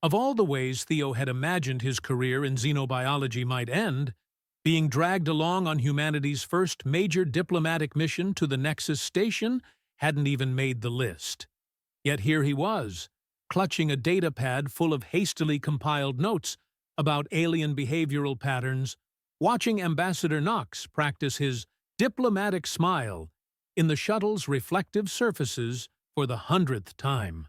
Of all the ways Theo had imagined his career in xenobiology might end, being dragged along on humanity's first major diplomatic mission to the Nexus station hadn't even made the list. Yet here he was, clutching a datapad full of hastily compiled notes about alien behavioral patterns, watching Ambassador Knox practice his diplomatic smile in the shuttle's reflective surfaces for the 100th time.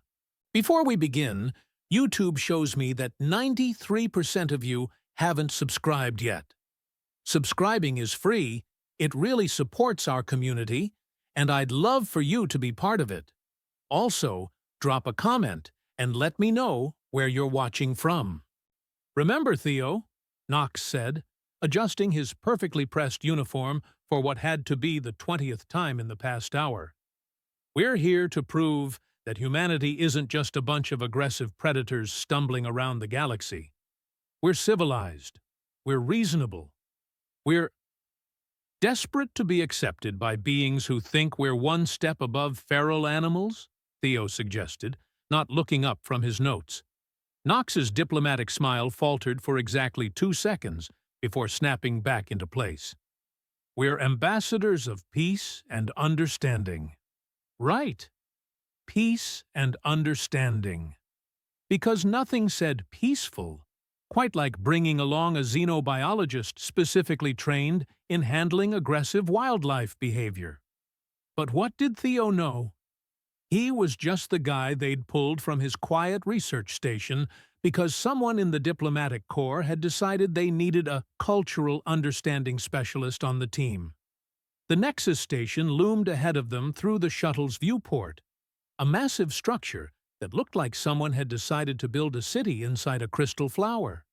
Before we begin, YouTube shows me that 93% of you haven't subscribed yet. Subscribing is free, it really supports our community, and I'd love for you to be part of it. Also, drop a comment and let me know where you're watching from. "Remember, Theo," Knox said, adjusting his perfectly pressed uniform for what had to be the 20th time in the past hour. "We're here to prove that humanity isn't just a bunch of aggressive predators stumbling around the galaxy. We're civilized. We're reasonable. We're desperate to be accepted by beings who think we're one step above feral animals," Theo suggested, not looking up from his notes. Knox's diplomatic smile faltered for exactly 2 seconds before snapping back into place. "We're ambassadors of peace and understanding." Right. Peace and understanding. Because nothing said peaceful, quite like bringing along a xenobiologist specifically trained in handling aggressive wildlife behavior. But what did Theo know? He was just the guy they'd pulled from his quiet research station because someone in the diplomatic corps had decided they needed a cultural understanding specialist on the team. The Nexus station loomed ahead of them through the shuttle's viewport, a massive structure that looked like someone had decided to build a city inside a crystal flower.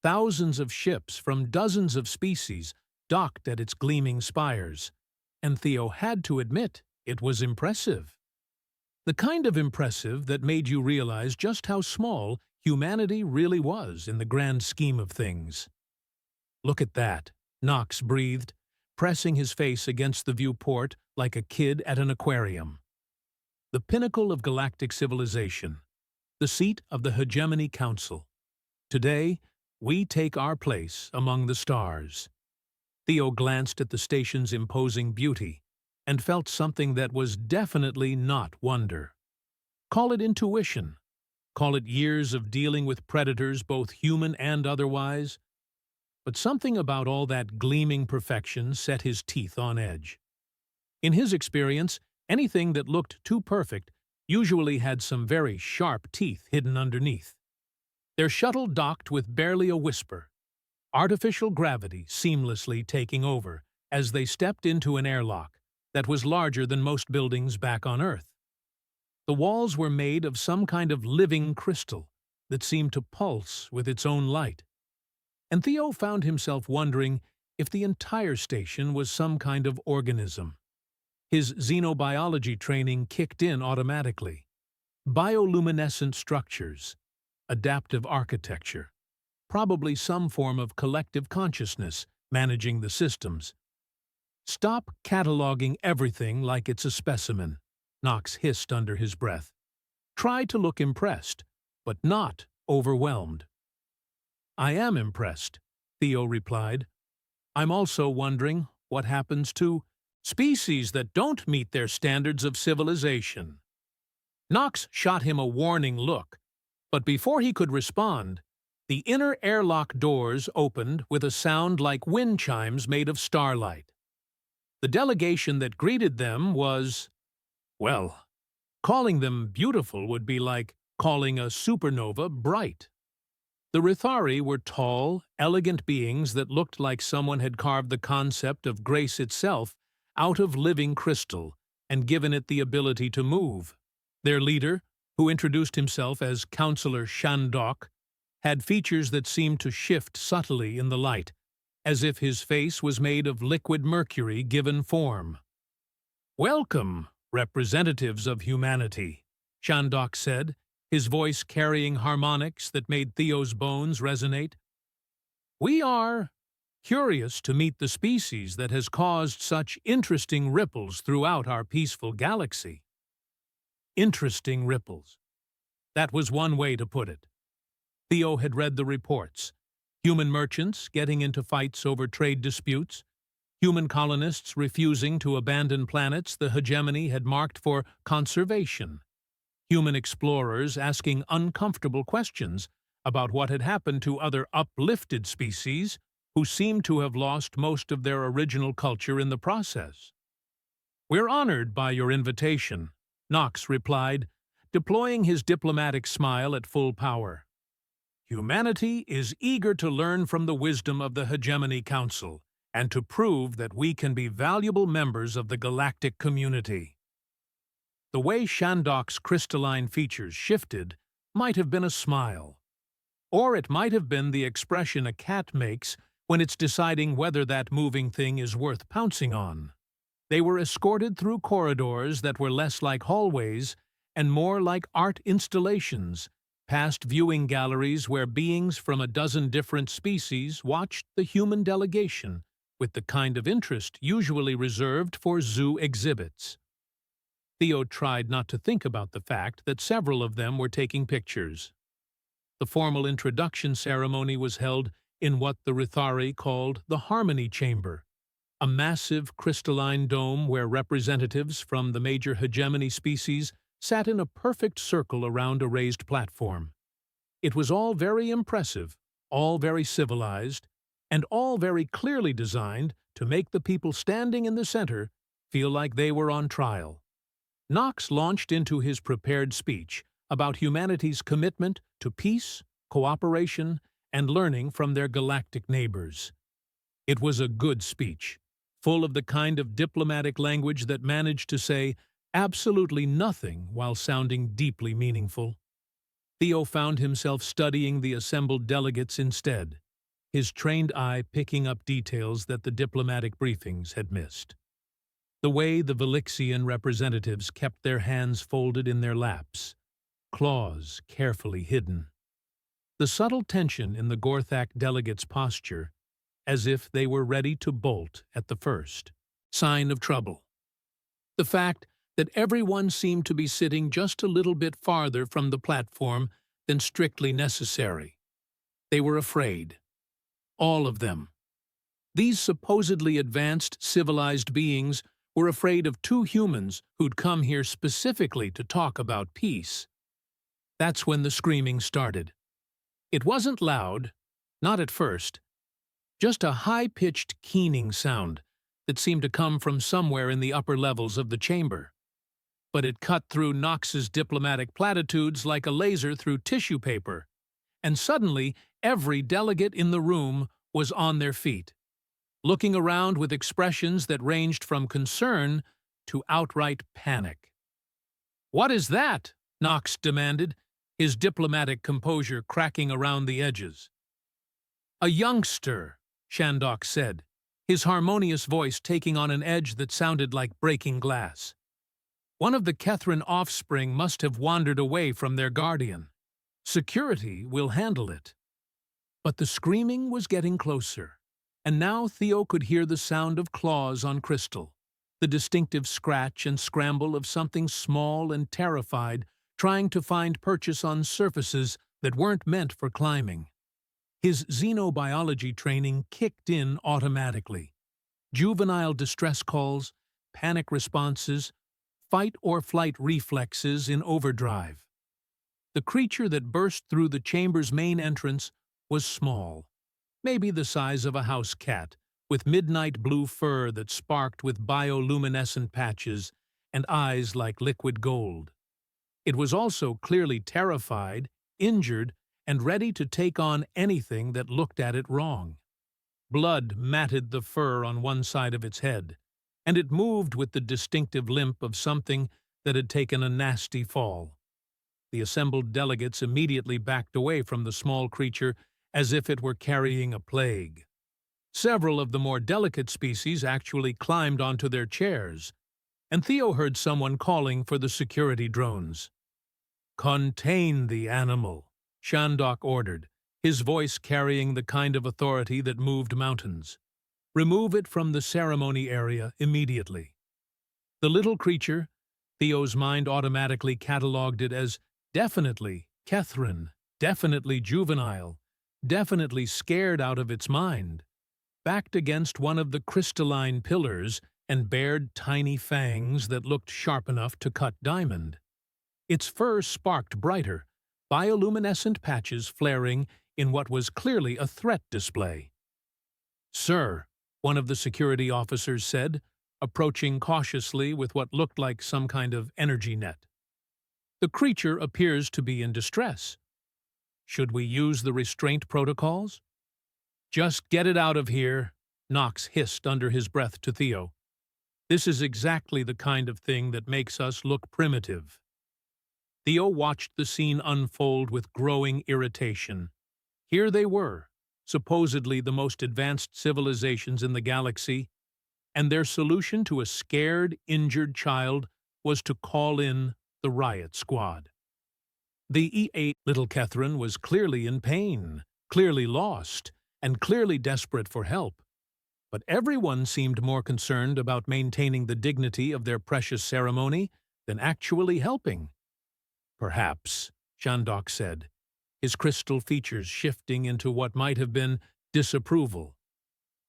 Thousands of ships from dozens of species docked at its gleaming spires, and Theo had to admit it was impressive. The kind of impressive that made you realize just how small humanity really was in the grand scheme of things. "Look at that," Knox breathed, pressing his face against the viewport like a kid at an aquarium. The pinnacle of galactic civilization, the seat of the Hegemony Council. Today, we take our place among the stars. Theo glanced at the station's imposing beauty and felt something that was definitely not wonder. Call it intuition. Call it years of dealing with predators, both human and otherwise. But something about all that gleaming perfection set his teeth on edge. In his experience, anything that looked too perfect usually had some very sharp teeth hidden underneath. Their shuttle docked with barely a whisper, artificial gravity seamlessly taking over as they stepped into an airlock that was larger than most buildings back on Earth. The walls were made of some kind of living crystal that seemed to pulse with its own light. And Theo found himself wondering if the entire station was some kind of organism. His xenobiology training kicked in automatically. Bioluminescent structures, adaptive architecture, probably some form of collective consciousness managing the systems. "Stop cataloging everything like it's a specimen," Knox hissed under his breath. "Try to look impressed, but not overwhelmed." "I am impressed," Theo replied. "I'm also wondering what happens to species that don't meet their standards of civilization." Knox shot him a warning look, but before he could respond, the inner airlock doors opened with a sound like wind chimes made of starlight. The delegation that greeted them was, well, calling them beautiful would be like calling a supernova bright. The Rithari were tall, elegant beings that looked like someone had carved the concept of grace itself out of living crystal and given it the ability to move. Their leader, who introduced himself as Counselor Shandok, had features that seemed to shift subtly in the light, as if his face was made of liquid mercury given form. "Welcome, representatives of humanity," Shandok said, his voice carrying harmonics that made Theo's bones resonate. "We are curious to meet the species that has caused such interesting ripples throughout our peaceful galaxy." Interesting ripples. That was one way to put it. Theo had read the reports. Human merchants getting into fights over trade disputes, human colonists refusing to abandon planets the hegemony had marked for conservation, human explorers asking uncomfortable questions about what had happened to other uplifted species who seemed to have lost most of their original culture in the process. "We're honored by your invitation," Knox replied, deploying his diplomatic smile at full power. "Humanity is eager to learn from the wisdom of the Hegemony Council and to prove that we can be valuable members of the galactic community." The way Shandok's crystalline features shifted might have been a smile, or it might have been the expression a cat makes when it's deciding whether that moving thing is worth pouncing on. They were escorted through corridors that were less like hallways and more like art installations, past viewing galleries where beings from a dozen different species watched the human delegation with the kind of interest usually reserved for zoo exhibits. Theo tried not to think about the fact that several of them were taking pictures. The formal introduction ceremony was held in what the Rithari called the Harmony Chamber, a massive crystalline dome where representatives from the major hegemony species sat in a perfect circle around a raised platform. It was all very impressive, all very civilized, and all very clearly designed to make the people standing in the center feel like they were on trial. Knox launched into his prepared speech about humanity's commitment to peace, cooperation, and learning from their galactic neighbors. It was a good speech, full of the kind of diplomatic language that managed to say absolutely nothing while sounding deeply meaningful. Theo found himself studying the assembled delegates instead, his trained eye picking up details that the diplomatic briefings had missed. The way the Velixian representatives kept their hands folded in their laps, claws carefully hidden. The subtle tension in the Gorthak delegates' posture, as if they were ready to bolt at the first sign of trouble. The fact that everyone seemed to be sitting just a little bit farther from the platform than strictly necessary. They were afraid. All of them. These supposedly advanced, civilized beings were afraid of two humans who'd come here specifically to talk about peace. That's when the screaming started. It wasn't loud, not at first, just a high-pitched keening sound that seemed to come from somewhere in the upper levels of the chamber. But it cut through Knox's diplomatic platitudes like a laser through tissue paper, and suddenly every delegate in the room was on their feet, looking around with expressions that ranged from concern to outright panic. "What is that?" Knox demanded, his diplomatic composure cracking around the edges. "A youngster," Shandok said, his harmonious voice taking on an edge that sounded like breaking glass. "One of the Kethran offspring must have wandered away from their guardian. Security will handle it." But the screaming was getting closer, and now Theo could hear the sound of claws on crystal, the distinctive scratch and scramble of something small and terrified trying to find purchase on surfaces that weren't meant for climbing. His xenobiology training kicked in automatically. Juvenile distress calls, panic responses, fight-or-flight reflexes in overdrive. The creature that burst through the chamber's main entrance was small, maybe the size of a house cat, with midnight blue fur that sparked with bioluminescent patches and eyes like liquid gold. It was also clearly terrified, injured, and ready to take on anything that looked at it wrong. Blood matted the fur on one side of its head, and it moved with the distinctive limp of something that had taken a nasty fall. The assembled delegates immediately backed away from the small creature as if it were carrying a plague. Several of the more delicate species actually climbed onto their chairs, and Theo heard someone calling for the security drones. "Contain the animal," Shandok ordered, his voice carrying the kind of authority that moved mountains. "Remove it from the ceremony area immediately." The little creature, Theo's mind automatically catalogued it as definitely Kethran, definitely juvenile, definitely scared out of its mind, backed against one of the crystalline pillars and bared tiny fangs that looked sharp enough to cut diamond. Its fur sparked brighter, bioluminescent patches flaring in what was clearly a threat display. "Sir," one of the security officers said, approaching cautiously with what looked like some kind of energy net. "The creature appears to be in distress. Should we use the restraint protocols?" "Just get it out of here," Knox hissed under his breath to Theo. "This is exactly the kind of thing that makes us look primitive." Theo watched the scene unfold with growing irritation. Here they were, supposedly the most advanced civilizations in the galaxy, and their solution to a scared, injured child was to call in the riot squad. The E8 little Catherine was clearly in pain, clearly lost, and clearly desperate for help. But everyone seemed more concerned about maintaining the dignity of their precious ceremony than actually helping. "Perhaps," Shandok said, his crystal features shifting into what might have been disapproval.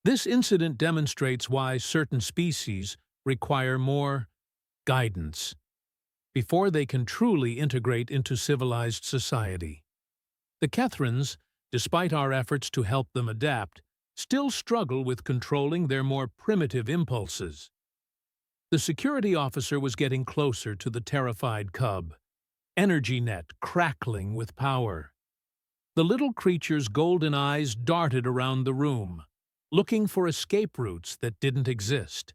"This incident demonstrates why certain species require more guidance before they can truly integrate into civilized society. The Kethrans, despite our efforts to help them adapt, still struggle with controlling their more primitive impulses." The security officer was getting closer to the terrified cub, energy net crackling with power. The little creature's golden eyes darted around the room, looking for escape routes that didn't exist.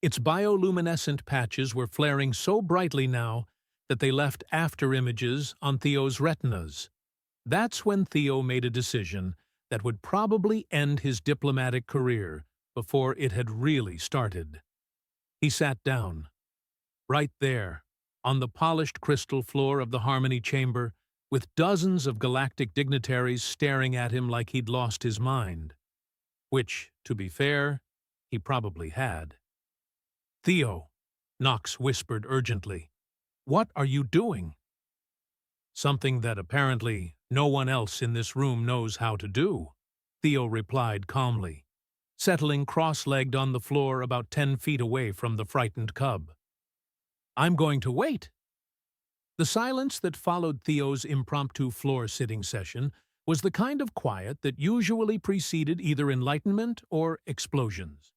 Its bioluminescent patches were flaring so brightly now that they left after-images on Theo's retinas. That's when Theo made a decision that would probably end his diplomatic career before it had really started. He sat down. Right there, on the polished crystal floor of the Harmony Chamber, with dozens of galactic dignitaries staring at him like he'd lost his mind. Which, to be fair, he probably had. "Theo," Knox whispered urgently, "what are you doing?" "Something that apparently no one else in this room knows how to do," Theo replied calmly, settling cross-legged on the floor about 10 feet away from the frightened cub. "I'm going to wait." The silence that followed Theo's impromptu floor-sitting session was the kind of quiet that usually preceded either enlightenment or explosions.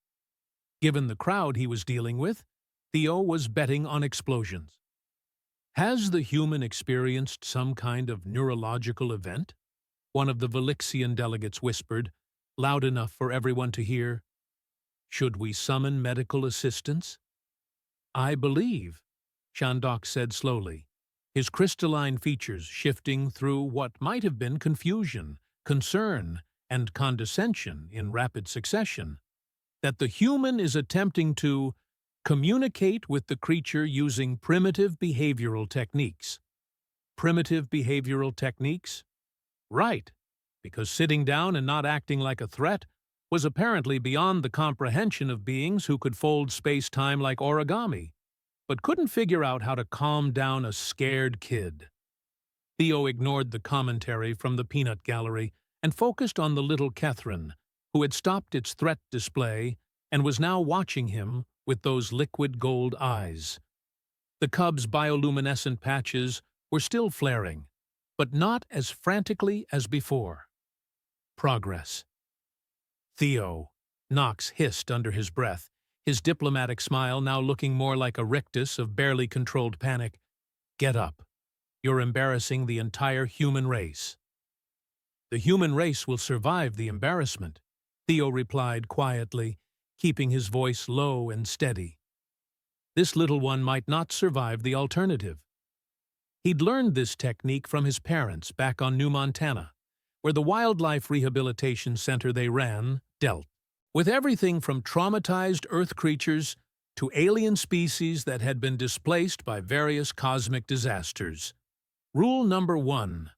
Given the crowd he was dealing with, Theo was betting on explosions. "Has the human experienced some kind of neurological event?" one of the Velixian delegates whispered, loud enough for everyone to hear. "Should we summon medical assistance?" "I believe," Shandok said slowly, his crystalline features shifting through what might have been confusion, concern, and condescension in rapid succession, "that the human is attempting to communicate with the creature using primitive behavioral techniques." "Primitive behavioral techniques?" "Right, because sitting down and not acting like a threat was apparently beyond the comprehension of beings who could fold space-time like origami, but couldn't figure out how to calm down a scared kid." Theo ignored the commentary from the peanut gallery and focused on the little Catherine, who had stopped its threat display and was now watching him with those liquid gold eyes. The cub's bioluminescent patches were still flaring, but not as frantically as before. Progress. "Theo," Knox hissed under his breath, his diplomatic smile now looking more like a rictus of barely controlled panic. "Get up. You're embarrassing the entire human race." "The human race will survive the embarrassment," Theo replied quietly, keeping his voice low and steady. "This little one might not survive the alternative." He'd learned this technique from his parents back on New Montana, where the wildlife rehabilitation center they ran dealt with everything from traumatized Earth creatures to alien species that had been displaced by various cosmic disasters. Rule number 1.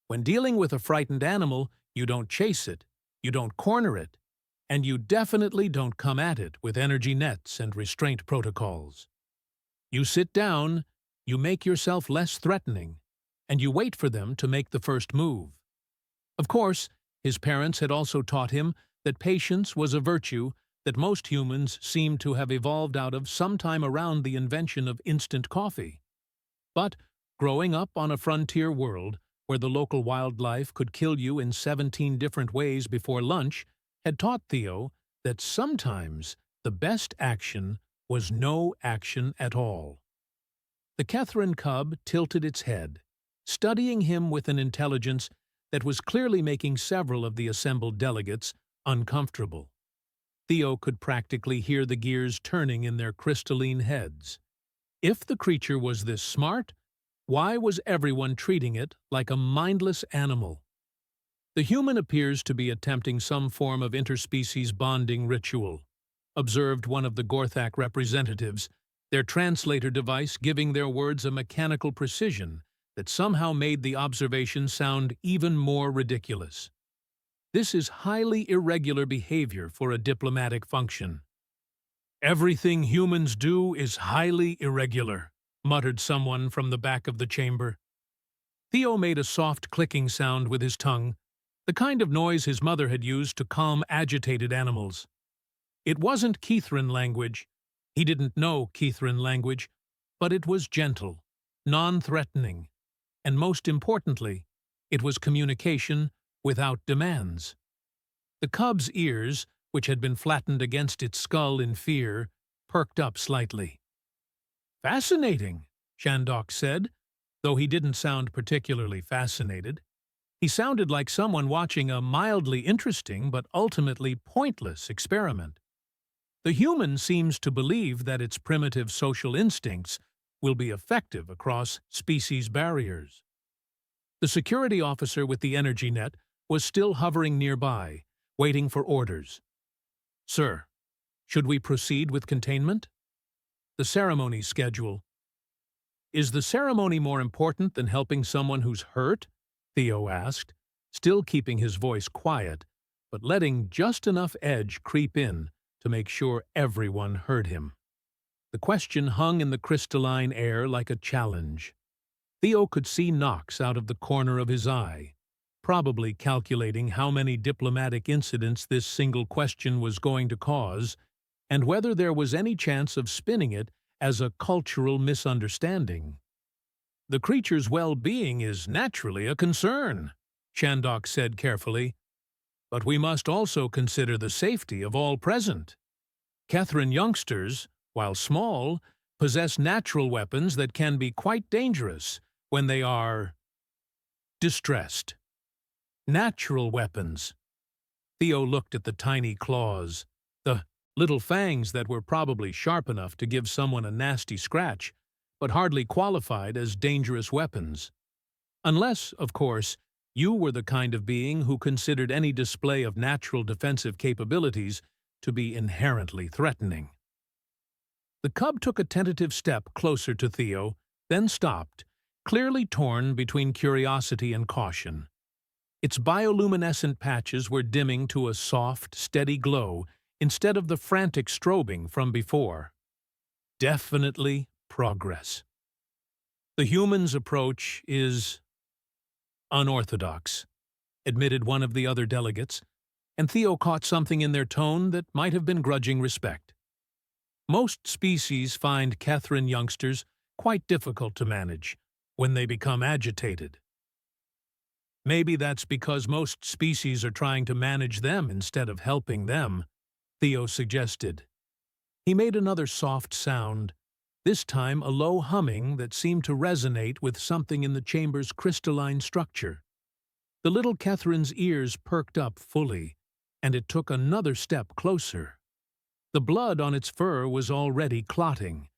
When dealing with a frightened animal, you don't chase it, you don't corner it, and you definitely don't come at it with energy nets and restraint protocols. You sit down, you make yourself less threatening, and you wait for them to make the first move. Of course, his parents had also taught him that patience was a virtue that most humans seem to have evolved out of sometime around the invention of instant coffee. But growing up on a frontier world where the local wildlife could kill you in 17 different ways before lunch had taught Theo that sometimes the best action was no action at all. The Catherine cub tilted its head, studying him with an intelligence that was clearly making several of the assembled delegates uncomfortable. Theo could practically hear the gears turning in their crystalline heads. If the creature was this smart, why was everyone treating it like a mindless animal? The human appears to be attempting some form of interspecies bonding ritual, observed one of the Gorthak representatives, their translator device giving their words a mechanical precision that somehow made the observation sound even more ridiculous. This is highly irregular behavior for a diplomatic function. "Everything humans do is highly irregular," muttered someone from the back of the chamber. Theo made a soft clicking sound with his tongue, the kind of noise his mother had used to calm agitated animals. It wasn't Kithran language. He didn't know Kithran language, but it was gentle, non-threatening, and most importantly, it was communication without demands. The cub's ears, which had been flattened against its skull in fear, perked up slightly. "Fascinating," Shandok said, though he didn't sound particularly fascinated. He sounded like someone watching a mildly interesting but ultimately pointless experiment. The human seems to believe that its primitive social instincts will be effective across species barriers. The security officer with the energy net was still hovering nearby, waiting for orders. "Sir, should we proceed with containment?" "The ceremony schedule." "Is the ceremony more important than helping someone who's hurt?" Theo asked, still keeping his voice quiet, but letting just enough edge creep in to make sure everyone heard him. The question hung in the crystalline air like a challenge. Theo could see Knox out of the corner of his eye, probably calculating how many diplomatic incidents this single question was going to cause, and whether there was any chance of spinning it as a cultural misunderstanding. "The creature's well-being is naturally a concern," Shandok said carefully, "but we must also consider the safety of all present. Catherine youngsters, while small, possess natural weapons that can be quite dangerous when they are distressed." Natural weapons. Theo looked at the tiny claws, the little fangs that were probably sharp enough to give someone a nasty scratch, but hardly qualified as dangerous weapons. Unless, of course, you were the kind of being who considered any display of natural defensive capabilities to be inherently threatening. The cub took a tentative step closer to Theo, then stopped, clearly torn between curiosity and caution. Its bioluminescent patches were dimming to a soft, steady glow instead of the frantic strobing from before. Definitely progress. "The human's approach is unorthodox," admitted one of the other delegates, and Theo caught something in their tone that might have been grudging respect. "Most species find Catherine youngsters quite difficult to manage when they become agitated." "Maybe that's because most species are trying to manage them instead of helping them," Theo suggested. He made another soft sound, this time a low humming that seemed to resonate with something in the chamber's crystalline structure. The little Catherine's ears perked up fully, and it took another step closer. The blood on its fur was already clotting.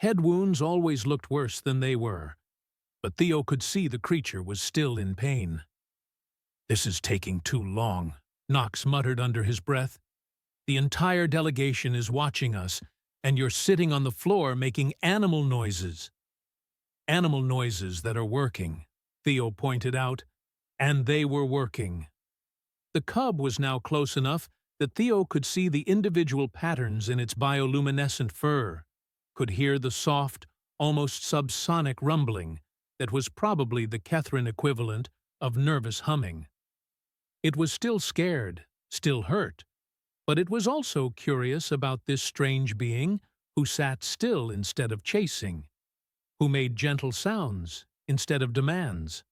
Head wounds always looked worse than they were, but Theo could see the creature was still in pain. "This is taking too long," Knox muttered under his breath. "The entire delegation is watching us, and you're sitting on the floor making animal noises." "Animal noises that are working," Theo pointed out, and they were working. The cub was now close enough that Theo could see the individual patterns in its bioluminescent fur, could hear the soft, almost subsonic rumbling that was probably the Catherine equivalent of nervous humming. It was still scared, still hurt, but it was also curious about this strange being who sat still instead of chasing, who made gentle sounds instead of demands.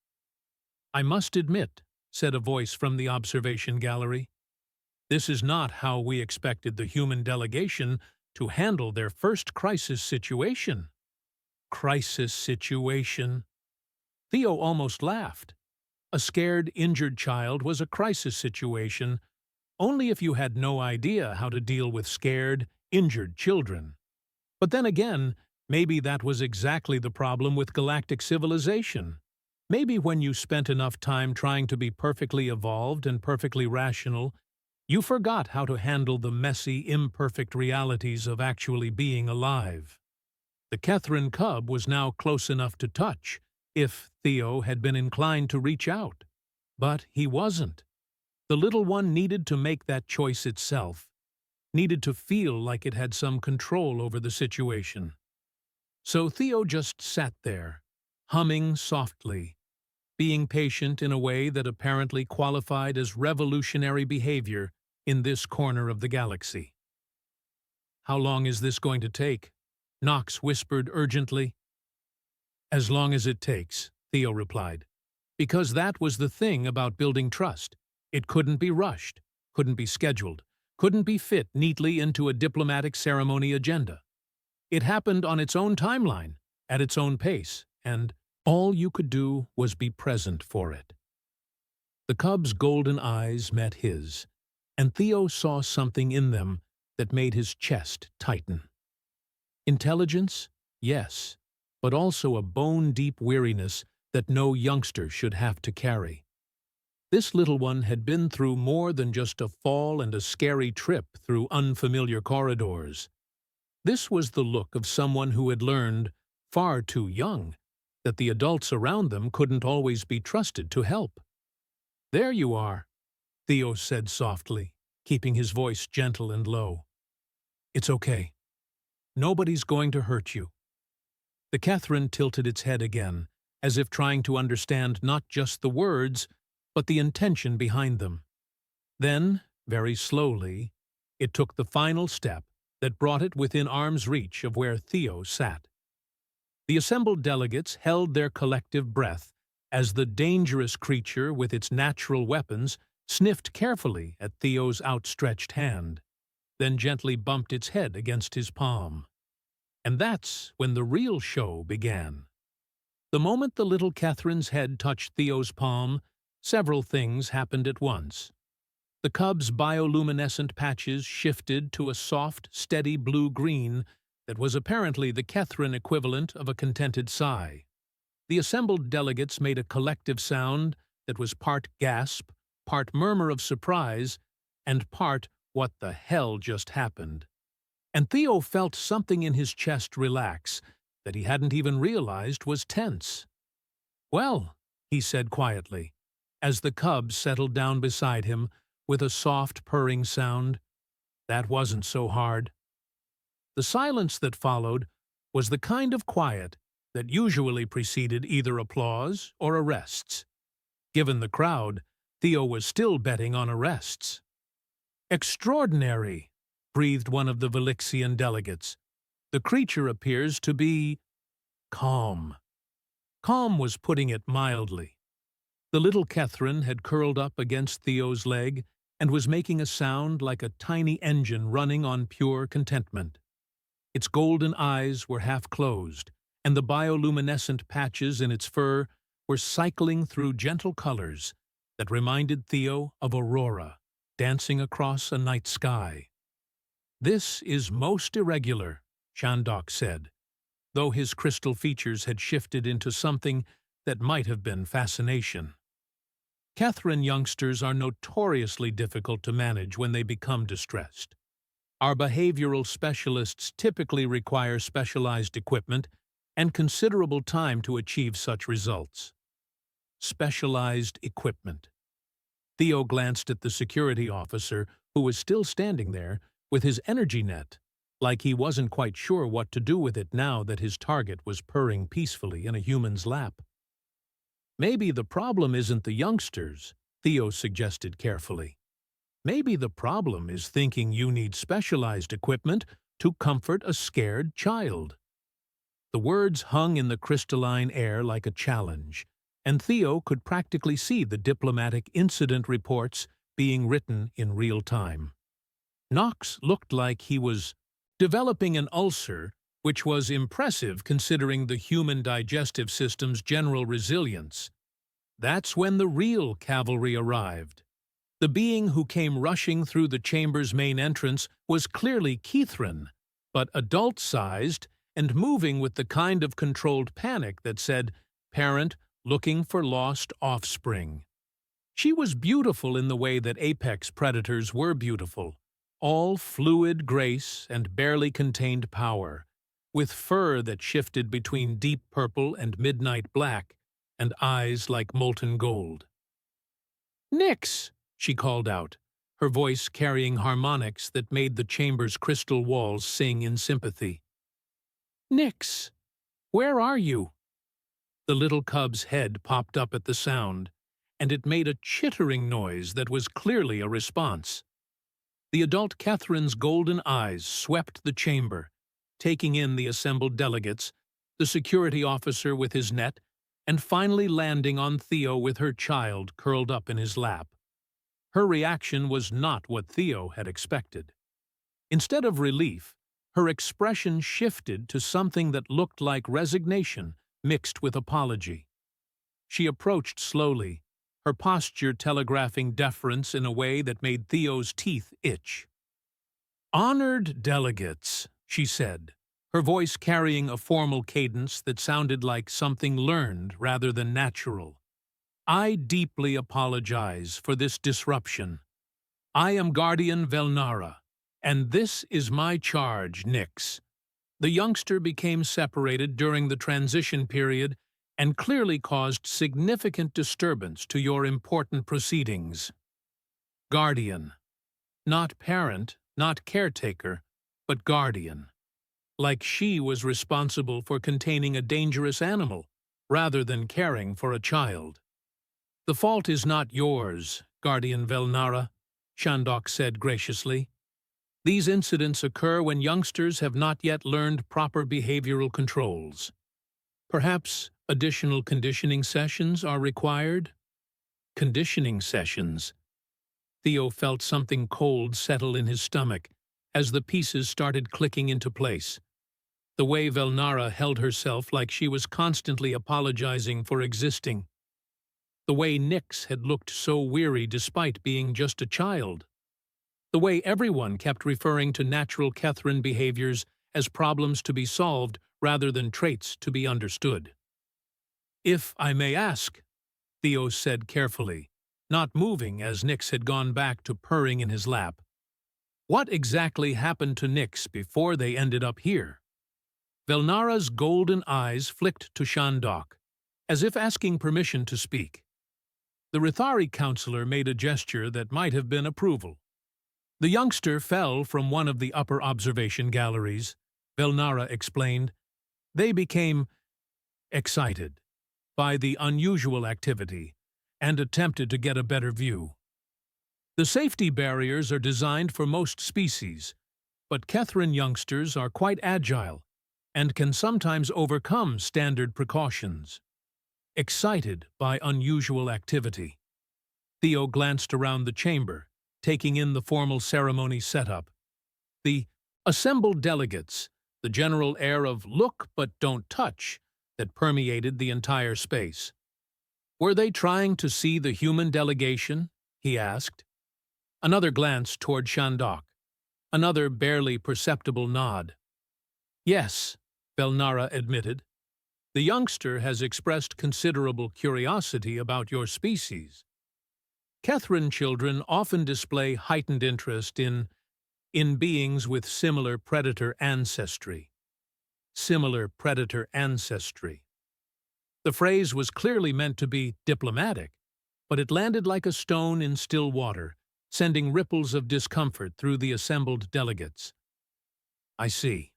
"I must admit," said a voice from the observation gallery, "this is not how we expected the human delegation to handle their first crisis situation." Crisis situation. Theo almost laughed. A scared, injured child was a crisis situation, only if you had no idea how to deal with scared, injured children. But then again, maybe that was exactly the problem with galactic civilization. Maybe when you spent enough time trying to be perfectly evolved and perfectly rational, you forgot how to handle the messy, imperfect realities of actually being alive. The Catherine cub was now close enough to touch, if Theo had been inclined to reach out. But he wasn't. The little one needed to make that choice itself, needed to feel like it had some control over the situation. So Theo just sat there, humming softly, being patient in a way that apparently qualified as revolutionary behavior in this corner of the galaxy. "How long is this going to take?" Knox whispered urgently. "As long as it takes," Theo replied. Because that was the thing about building trust. It couldn't be rushed, couldn't be scheduled, couldn't be fit neatly into a diplomatic ceremony agenda. It happened on its own timeline, at its own pace, and all you could do was be present for it. The cub's golden eyes met his, and Theo saw something in them that made his chest tighten. Intelligence? Yes, but also a bone-deep weariness that no youngster should have to carry. This little one had been through more than just a fall and a scary trip through unfamiliar corridors. This was the look of someone who had learned, far too young, that the adults around them couldn't always be trusted to help. "There you are," Theo said softly, keeping his voice gentle and low. "It's okay. Nobody's going to hurt you." The Catherine tilted its head again, as if trying to understand not just the words, but the intention behind them. Then, very slowly, it took the final step that brought it within arm's reach of where Theo sat. The assembled delegates held their collective breath as the dangerous creature with its natural weapons sniffed carefully at Theo's outstretched hand, then gently bumped its head against his palm. And that's when the real show began. The moment the little Catherine's head touched Theo's palm, several things happened at once. The cub's bioluminescent patches shifted to a soft, steady blue-green that was apparently the Catherine equivalent of a contented sigh. The assembled delegates made a collective sound that was part gasp, part murmur of surprise, and part "what the hell just happened?" And Theo felt something in his chest relax that he hadn't even realized was tense. "Well," he said quietly, as the cub settled down beside him with a soft purring sound, "that wasn't so hard." The silence that followed was the kind of quiet that usually preceded either applause or arrests. Given the crowd, Theo was still betting on arrests. "Extraordinary," breathed one of the Velixian delegates. "The creature appears to be calm." Calm was putting it mildly. The little Catherine had curled up against Theo's leg and was making a sound like a tiny engine running on pure contentment. Its golden eyes were half closed, and the bioluminescent patches in its fur were cycling through gentle colors that reminded Theo of aurora dancing across a night sky. "This is most irregular," Shandok said, though his crystal features had shifted into something that might have been fascination. Catherine youngsters are notoriously difficult to manage when they become distressed. Our behavioral specialists typically require specialized equipment and considerable time to achieve such results. Specialized equipment. Theo glanced at the security officer, who was still standing there, with his energy net, like he wasn't quite sure what to do with it now that his target was purring peacefully in a human's lap. Maybe the problem isn't the youngsters, Theo suggested carefully. Maybe the problem is thinking you need specialized equipment to comfort a scared child. The words hung in the crystalline air like a challenge, and Theo could practically see the diplomatic incident reports being written in real time. Knox looked like he was developing an ulcer, which was impressive considering the human digestive system's general resilience. That's when the real cavalry arrived. The being who came rushing through the chamber's main entrance was clearly Kithrin, but adult-sized and moving with the kind of controlled panic that said, "Parent looking for lost offspring." She was beautiful in the way that apex predators were beautiful, all fluid grace and barely contained power, with fur that shifted between deep purple and midnight black, and eyes like molten gold. "Nix!" she called out, her voice carrying harmonics that made the chamber's crystal walls sing in sympathy. "Nix, where are you?" The little cub's head popped up at the sound, and it made a chittering noise that was clearly a response. The adult Catherine's golden eyes swept the chamber, taking in the assembled delegates, the security officer with his net, and finally landing on Theo with her child curled up in his lap. Her reaction was not what Theo had expected. Instead of relief, her expression shifted to something that looked like resignation mixed with apology. She approached slowly, her posture telegraphing deference in a way that made Theo's teeth itch. "Honored delegates," she said, her voice carrying a formal cadence that sounded like something learned rather than natural. "I deeply apologize for this disruption. I am Guardian Velnara, and this is my charge, Nix." The youngster became separated during the transition period and clearly caused significant disturbance to your important proceedings. Guardian. Not parent, not caretaker, but guardian. Like she was responsible for containing a dangerous animal, rather than caring for a child. "The fault is not yours, Guardian Velnara," Shandok said graciously. "These incidents occur when youngsters have not yet learned proper behavioral controls. Perhaps additional conditioning sessions are required?" Conditioning sessions. Theo felt something cold settle in his stomach as the pieces started clicking into place. The way Velnara held herself like she was constantly apologizing for existing. The way Nix had looked so weary despite being just a child. The way everyone kept referring to natural Catherine behaviors as problems to be solved rather than traits to be understood. "If I may ask," Theo said carefully, not moving as Nix had gone back to purring in his lap, "what exactly happened to Nix before they ended up here?" Velnara's golden eyes flicked to Shandok, as if asking permission to speak. The Rithari counselor made a gesture that might have been approval. "The youngster fell from one of the upper observation galleries," Velnara explained. "They became excited by the unusual activity and attempted to get a better view. The safety barriers are designed for most species, but Catherine youngsters are quite agile and can sometimes overcome standard precautions. Excited by unusual activity." Theo glanced around the chamber, taking in the formal ceremony setup. The assembled delegates, the general air of "look but don't touch" that permeated the entire space. "Were they trying to see the human delegation?" he asked. Another glance toward Shandok, another barely perceptible nod. "Yes," Velnara admitted. "The youngster has expressed considerable curiosity about your species. Catherine children often display heightened interest in beings with similar predator ancestry." Similar predator ancestry. The phrase was clearly meant to be diplomatic, but it landed like a stone in still water, sending ripples of discomfort through the assembled delegates. "I see,"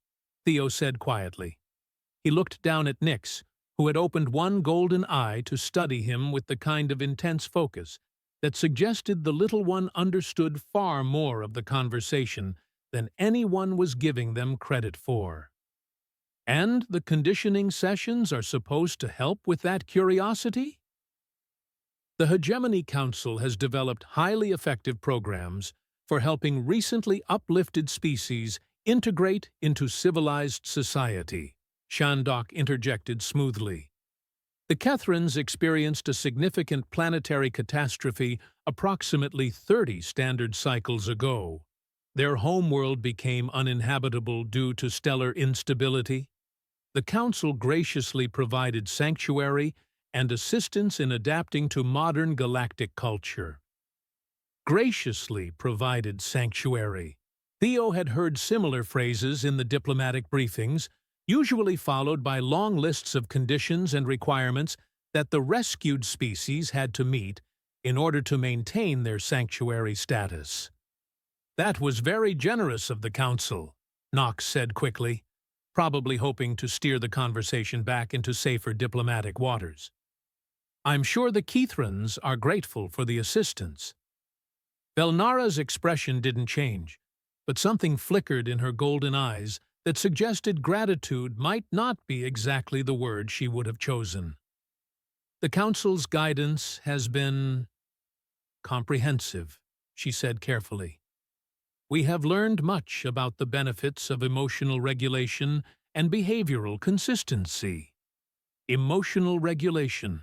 Theo said quietly. He looked down at Nix, who had opened one golden eye to study him with the kind of intense focus that suggested the little one understood far more of the conversation than anyone was giving them credit for. And the conditioning sessions are supposed to help with that curiosity? The Hegemony Council has developed highly effective programs for helping recently uplifted species integrate into civilized society, Shandok interjected smoothly. The Kethrans experienced a significant planetary catastrophe approximately 30 standard cycles ago. Their homeworld became uninhabitable due to stellar instability. The Council graciously provided sanctuary and assistance in adapting to modern galactic culture. Graciously provided sanctuary. Theo had heard similar phrases in the diplomatic briefings, usually followed by long lists of conditions and requirements that the rescued species had to meet in order to maintain their sanctuary status. That was very generous of the Council, Knox said quickly, probably hoping to steer the conversation back into safer diplomatic waters. I'm sure the Kethrans are grateful for the assistance. Belnara's expression didn't change, but something flickered in her golden eyes that suggested gratitude might not be exactly the word she would have chosen. The Council's guidance has been comprehensive, she said carefully. We have learned much about the benefits of emotional regulation and behavioral consistency. Emotional regulation.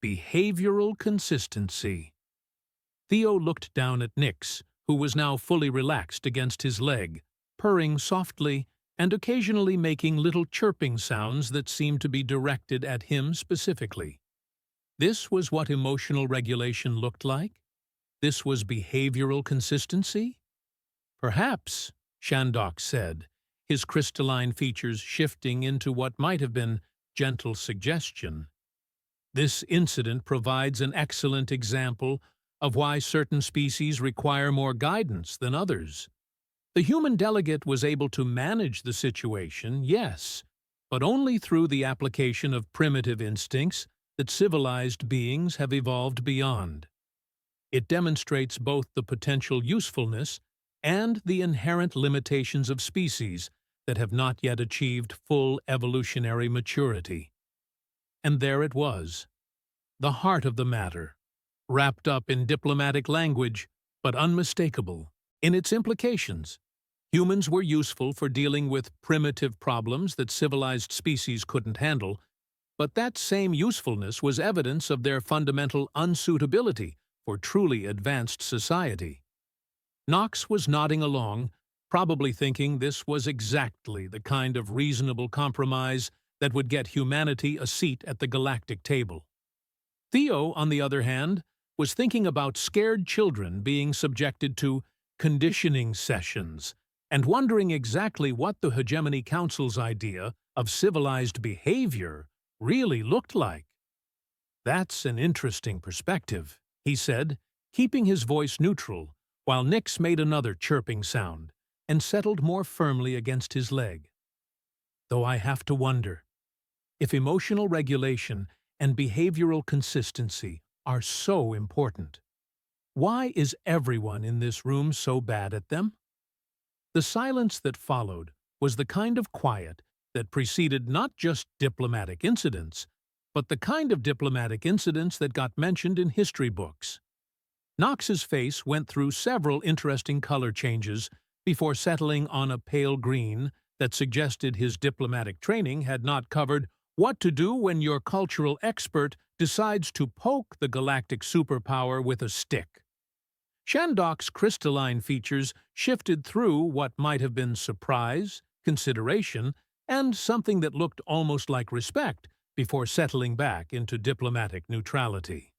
Behavioral consistency. Theo looked down at Nyx, who was now fully relaxed against his leg, purring softly and occasionally making little chirping sounds that seemed to be directed at him specifically. This was what emotional regulation looked like? This was behavioral consistency? Perhaps, Shandok said, his crystalline features shifting into what might have been gentle suggestion. This incident provides an excellent example of why certain species require more guidance than others. The human delegate was able to manage the situation, yes, but only through the application of primitive instincts that civilized beings have evolved beyond. It demonstrates both the potential usefulness and the inherent limitations of species that have not yet achieved full evolutionary maturity. And there it was, the heart of the matter, wrapped up in diplomatic language, but unmistakable in its implications. Humans were useful for dealing with primitive problems that civilized species couldn't handle, but that same usefulness was evidence of their fundamental unsuitability for truly advanced society. Knox was nodding along, probably thinking this was exactly the kind of reasonable compromise that would get humanity a seat at the galactic table. Theo, on the other hand, was thinking about scared children being subjected to conditioning sessions and wondering exactly what the Hegemony Council's idea of civilized behavior really looked like. That's an interesting perspective, he said, keeping his voice neutral, while Nyx made another chirping sound and settled more firmly against his leg. Though I have to wonder, if emotional regulation and behavioral consistency are so important, why is everyone in this room so bad at them? The silence that followed was the kind of quiet that preceded not just diplomatic incidents, but the kind of diplomatic incidents that got mentioned in history books. Knox's face went through several interesting color changes before settling on a pale green that suggested his diplomatic training had not covered what to do when your cultural expert decides to poke the galactic superpower with a stick. Shandok's crystalline features shifted through what might have been surprise, consideration, and something that looked almost like respect before settling back into diplomatic neutrality.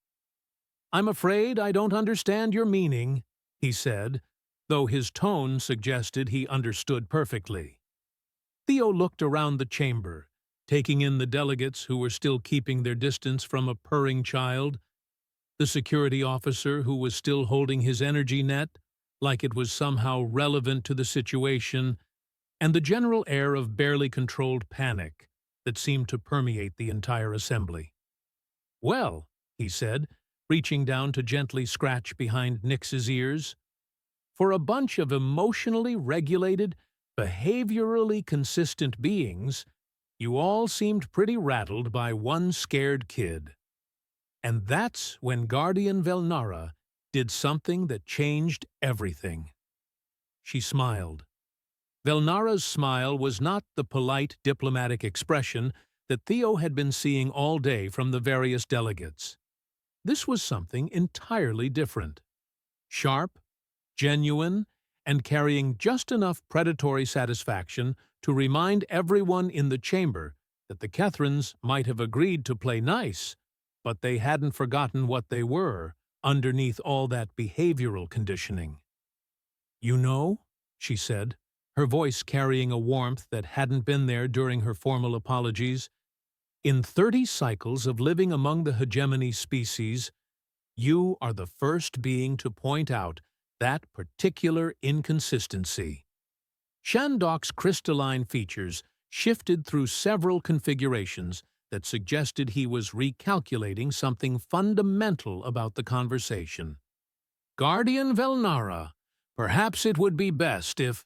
I'm afraid I don't understand your meaning, he said, though his tone suggested he understood perfectly. Theo looked around the chamber, taking in the delegates who were still keeping their distance from a purring child, the security officer who was still holding his energy net, like it was somehow relevant to the situation, and the general air of barely controlled panic that seemed to permeate the entire assembly. "Well," he said, reaching down to gently scratch behind Nix's ears, "for a bunch of emotionally regulated, behaviorally consistent beings, you all seemed pretty rattled by one scared kid. And that's when Guardian Velnara did something that changed everything." She smiled. Velnara's smile was not the polite diplomatic expression that Theo had been seeing all day from the various delegates. This was something entirely different. Sharp, genuine, and carrying just enough predatory satisfaction to remind everyone in the chamber that the Kethrins might have agreed to play nice, but they hadn't forgotten what they were underneath all that behavioral conditioning. "You know," she said, her voice carrying a warmth that hadn't been there during her formal apologies, "in 30 cycles of living among the hegemony species, you are the first being to point out that particular inconsistency." Shandok's crystalline features shifted through several configurations that suggested he was recalculating something fundamental about the conversation. "Guardian Velnara, perhaps it would be best if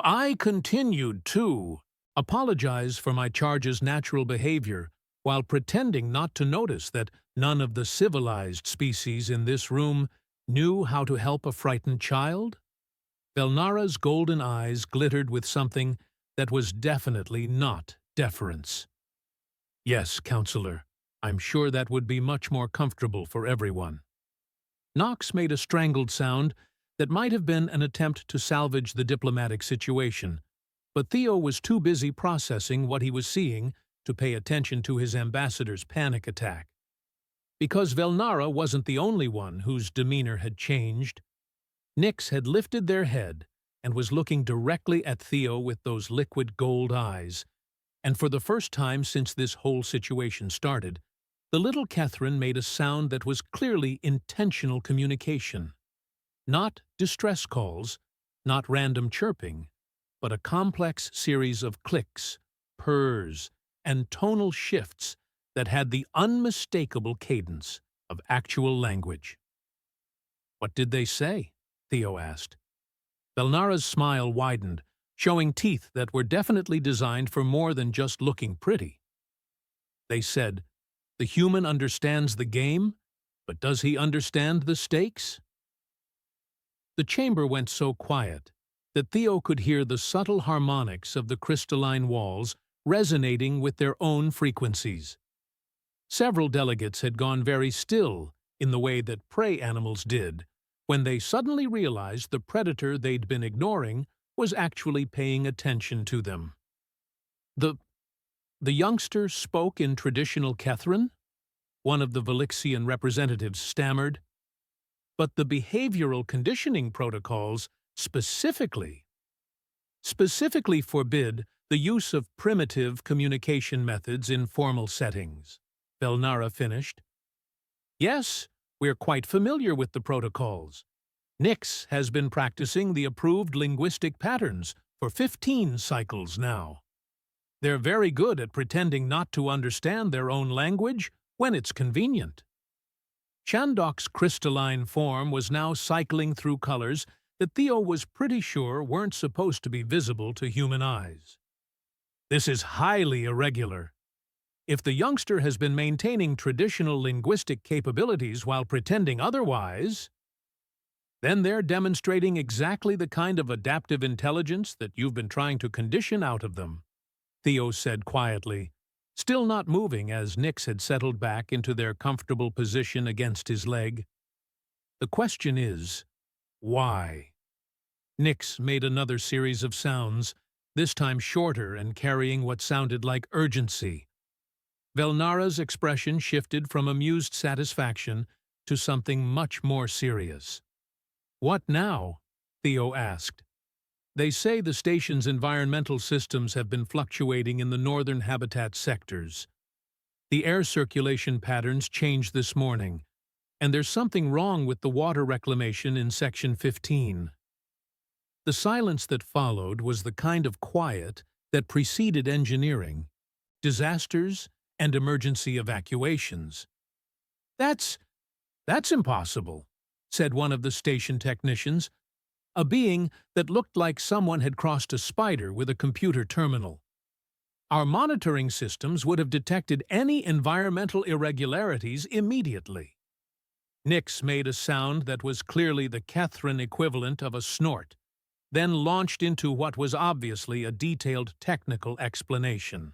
I continued to apologize for my charge's natural behavior while pretending not to notice that none of the civilized species in this room knew how to help a frightened child?" Velnara's golden eyes glittered with something that was definitely not deference. "Yes, Counselor, I'm sure that would be much more comfortable for everyone." Nox made a strangled sound that might have been an attempt to salvage the diplomatic situation, but Theo was too busy processing what he was seeing to pay attention to his ambassador's panic attack. Because Velnara wasn't the only one whose demeanor had changed. Nyx had lifted their head and was looking directly at Theo with those liquid gold eyes, and for the first time since this whole situation started, the little Kethrin made a sound that was clearly intentional communication. Not distress calls, not random chirping, but a complex series of clicks, purrs, and tonal shifts that had the unmistakable cadence of actual language. "What did they say?" Theo asked. Velnara's smile widened, showing teeth that were definitely designed for more than just looking pretty. "They said, 'The human understands the game, but does he understand the stakes?'" The chamber went so quiet that Theo could hear the subtle harmonics of the crystalline walls resonating with their own frequencies. Several delegates had gone very still in the way that prey animals did when they suddenly realized the predator they'd been ignoring was actually paying attention to them. The youngster spoke in traditional Kethrin? One of the Velixian representatives stammered. But the behavioral conditioning protocols specifically forbid the use of primitive communication methods in formal settings, Velnara finished. "Yes, we're quite familiar with the protocols. Nyx has been practicing the approved linguistic patterns for 15 cycles now. They're very good at pretending not to understand their own language when it's convenient." Shandok's crystalline form was now cycling through colors that Theo was pretty sure weren't supposed to be visible to human eyes. "This is highly irregular. If the youngster has been maintaining traditional linguistic capabilities while pretending otherwise, then they're demonstrating exactly the kind of adaptive intelligence that you've been trying to condition out of them," Theo said quietly, still not moving as Nyx had settled back into their comfortable position against his leg. "The question is, why?" Nyx made another series of sounds, this time shorter and carrying what sounded like urgency. Velnara's expression shifted from amused satisfaction to something much more serious. "What now?" Theo asked. "They say the station's environmental systems have been fluctuating in the northern habitat sectors. The air circulation patterns changed this morning, and there's something wrong with the water reclamation in Section 15. The silence that followed was the kind of quiet that preceded engineering, disasters, and emergency evacuations. That's impossible, said one of the station technicians, a being that looked like someone had crossed a spider with a computer terminal. Our monitoring systems would have detected any environmental irregularities immediately. Nix made a sound that was clearly the Catherine equivalent of a snort, then launched into what was obviously a detailed technical explanation.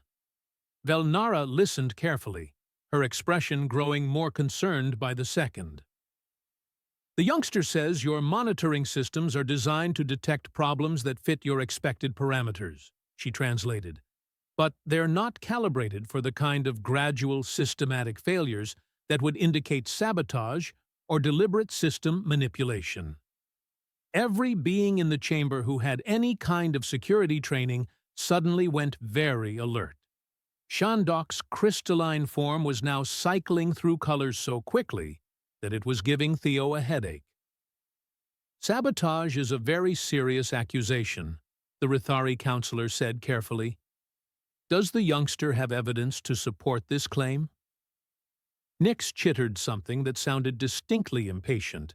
Velnara listened carefully, her expression growing more concerned by the second. The youngster says your monitoring systems are designed to detect problems that fit your expected parameters, she translated. But they're not calibrated for the kind of gradual, systematic failures that would indicate sabotage or deliberate system manipulation. Every being in the chamber who had any kind of security training suddenly went very alert. Shandok's crystalline form was now cycling through colors so quickly that it was giving Theo a headache. Sabotage is a very serious accusation, the Rithari counselor said carefully. Does the youngster have evidence to support this claim? Nix chittered something that sounded distinctly impatient,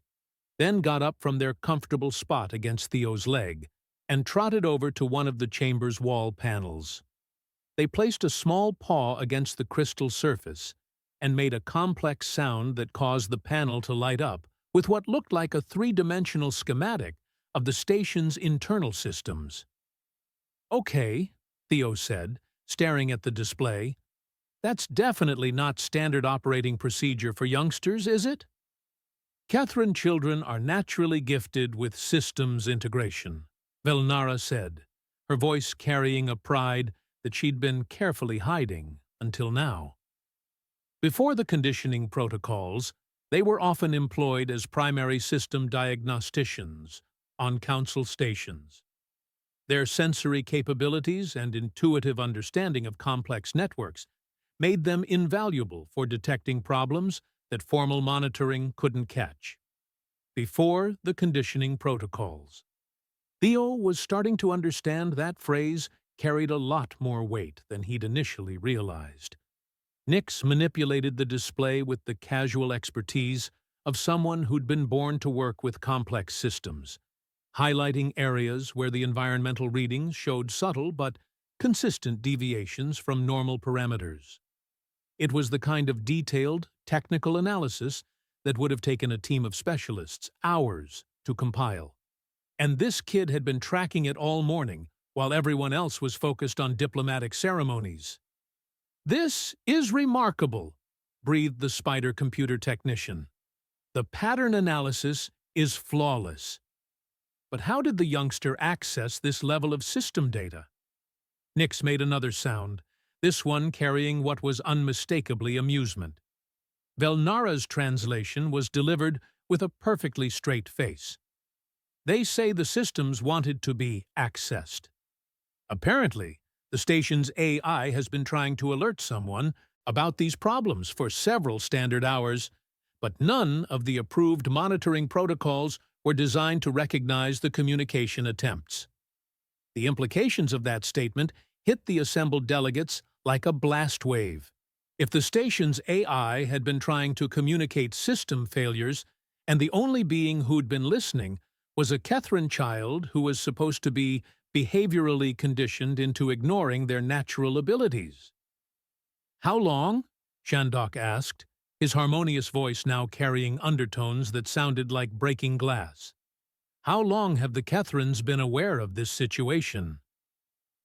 then got up from their comfortable spot against Theo's leg and trotted over to one of the chamber's wall panels. They placed a small paw against the crystal surface and made a complex sound that caused the panel to light up with what looked like a three-dimensional schematic of the station's internal systems. Okay, Theo said, staring at the display. That's definitely not standard operating procedure for youngsters, is it? Catherine children are naturally gifted with systems integration, Velnara said, her voice carrying a pride that she'd been carefully hiding until now. Before the conditioning protocols, they were often employed as primary system diagnosticians on council stations. Their sensory capabilities and intuitive understanding of complex networks made them invaluable for detecting problems that formal monitoring couldn't catch. Before the conditioning protocols, Theo was starting to understand that phrase carried a lot more weight than he'd initially realized. Nix manipulated the display with the casual expertise of someone who'd been born to work with complex systems, highlighting areas where the environmental readings showed subtle but consistent deviations from normal parameters. It was the kind of detailed, technical analysis that would have taken a team of specialists hours to compile. And this kid had been tracking it all morning, while everyone else was focused on diplomatic ceremonies. "This is remarkable," breathed the spider computer technician. "The pattern analysis is flawless. But how did the youngster access this level of system data?" Nix made another sound, this one carrying what was unmistakably amusement. Velnara's translation was delivered with a perfectly straight face. "They say the systems wanted to be accessed. Apparently, the station's AI has been trying to alert someone about these problems for several standard hours, but none of the approved monitoring protocols were designed to recognize the communication attempts." The implications of that statement hit the assembled delegates like a blast wave. If the station's AI had been trying to communicate system failures, and the only being who'd been listening was a Catherine child who was supposed to be behaviorally conditioned into ignoring their natural abilities. "How long?" Shandok asked, his harmonious voice now carrying undertones that sounded like breaking glass. "How long have the Catherines been aware of this situation?"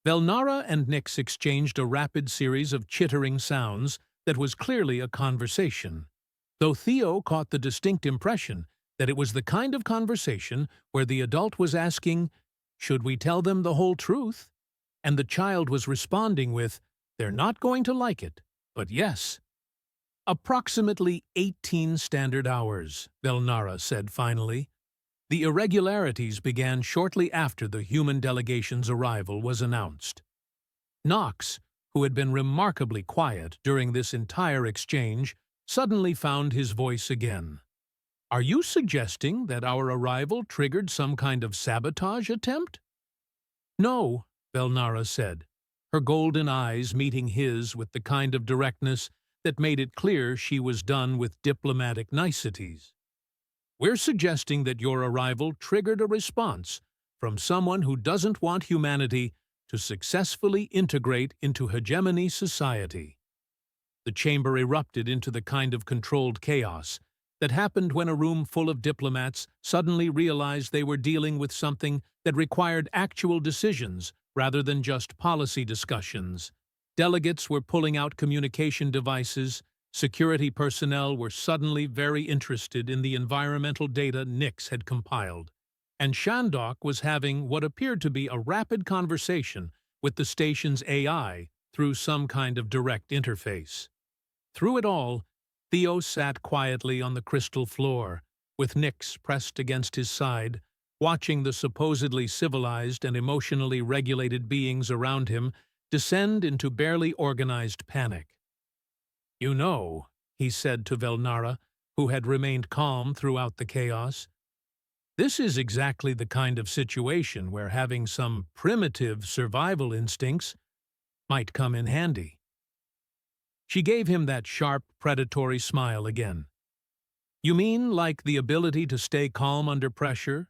Velnara and Nix exchanged a rapid series of chittering sounds that was clearly a conversation, though Theo caught the distinct impression that it was the kind of conversation where the adult was asking, "Should we tell them the whole truth?" and the child was responding with, "They're not going to like it, but yes." "Approximately 18 standard hours," Velnara said finally. The irregularities began shortly after the human delegation's arrival was announced. Knox, who had been remarkably quiet during this entire exchange, suddenly found his voice again. "Are you suggesting that our arrival triggered some kind of sabotage attempt?" "No," Velnara said, her golden eyes meeting his with the kind of directness that made it clear she was done with diplomatic niceties. "We're suggesting that your arrival triggered a response from someone who doesn't want humanity to successfully integrate into hegemony society." The chamber erupted into the kind of controlled chaos that happened when a room full of diplomats suddenly realized they were dealing with something that required actual decisions rather than just policy discussions. Delegates were pulling out communication devices, security personnel were suddenly very interested in the environmental data Nix had compiled, and Shandok was having what appeared to be a rapid conversation with the station's AI through some kind of direct interface. Through it all, Theo sat quietly on the crystal floor, with Nix pressed against his side, watching the supposedly civilized and emotionally regulated beings around him descend into barely organized panic. "You know," he said to Velnara, who had remained calm throughout the chaos, "this is exactly the kind of situation where having some primitive survival instincts might come in handy." She gave him that sharp, predatory smile again. "You mean like the ability to stay calm under pressure,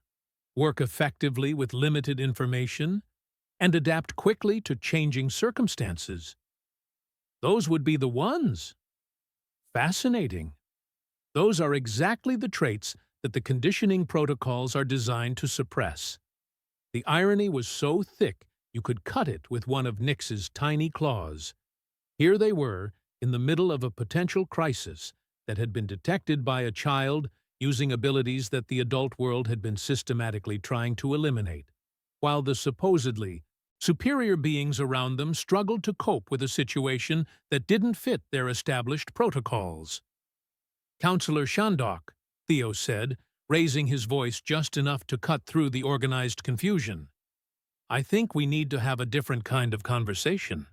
work effectively with limited information, and adapt quickly to changing circumstances? Those would be the ones. Fascinating. Those are exactly the traits that the conditioning protocols are designed to suppress." The irony was so thick you could cut it with one of Nix's tiny claws. Here they were, in the middle of a potential crisis that had been detected by a child using abilities that the adult world had been systematically trying to eliminate, while the supposedly superior beings around them struggled to cope with a situation that didn't fit their established protocols. "Counselor Shandok," Theo said, raising his voice just enough to cut through the organized confusion, "I think we need to have a different kind of conversation."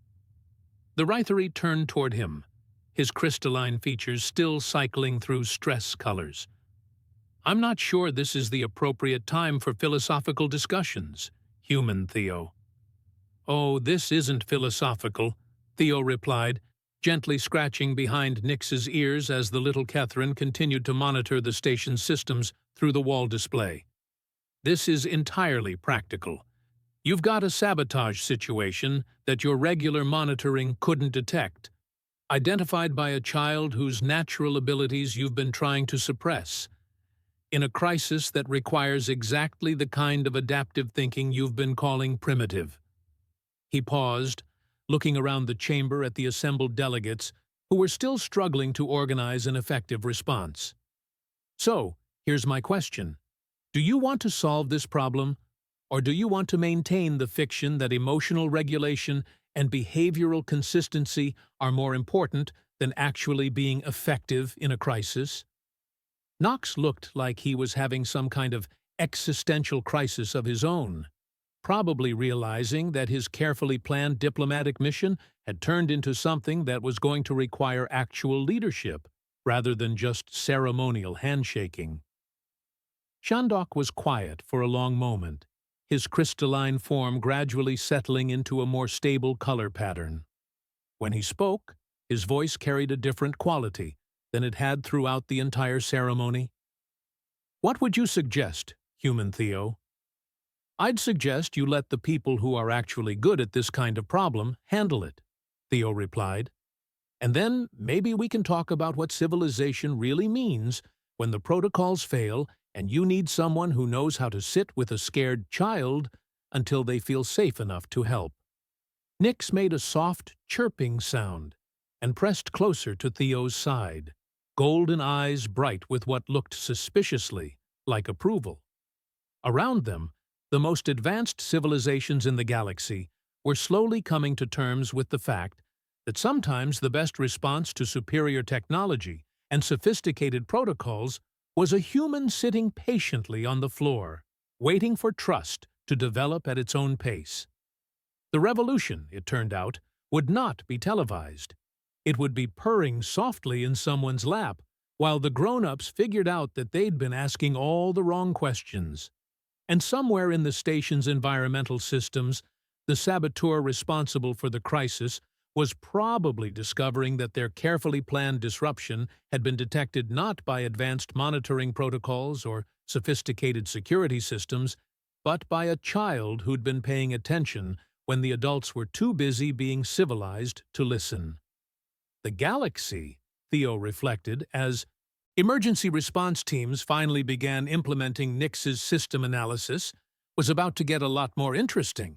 The Rythari turned toward him, his crystalline features still cycling through stress colors. "I'm not sure this is the appropriate time for philosophical discussions, human Theo." "Oh, this isn't philosophical," Theo replied, gently scratching behind Nix's ears as the little Catherine continued to monitor the station's systems through the wall display. "This is entirely practical. You've got a sabotage situation that your regular monitoring couldn't detect, identified by a child whose natural abilities you've been trying to suppress, in a crisis that requires exactly the kind of adaptive thinking you've been calling primitive." He paused, looking around the chamber at the assembled delegates who were still struggling to organize an effective response. "So, here's my question. Do you want to solve this problem, or do you want to maintain the fiction that emotional regulation and behavioral consistency are more important than actually being effective in a crisis?" Knox looked like he was having some kind of existential crisis of his own, probably realizing that his carefully planned diplomatic mission had turned into something that was going to require actual leadership rather than just ceremonial handshaking. Shandok was quiet for a long moment, his crystalline form gradually settling into a more stable color pattern. When he spoke, his voice carried a different quality than it had throughout the entire ceremony. "What would you suggest, human Theo?" "I'd suggest you let the people who are actually good at this kind of problem handle it," Theo replied. "And then maybe we can talk about what civilization really means when the protocols fail and you need someone who knows how to sit with a scared child until they feel safe enough to help." Nix made a soft, chirping sound and pressed closer to Theo's side, golden eyes bright with what looked suspiciously like approval. Around them, the most advanced civilizations in the galaxy were slowly coming to terms with the fact that sometimes the best response to superior technology and sophisticated protocols was a human sitting patiently on the floor, waiting for trust to develop at its own pace. The revolution, it turned out, would not be televised. It would be purring softly in someone's lap, while the grown-ups figured out that they'd been asking all the wrong questions. And somewhere in the station's environmental systems, The saboteur responsible for the crisis was probably discovering that their carefully planned disruption had been detected not by advanced monitoring protocols or sophisticated security systems, but by a child who'd been paying attention when the adults were too busy being civilized to listen. The galaxy, Theo reflected, as emergency response teams finally began implementing Nix's system analysis, was about to get a lot more interesting.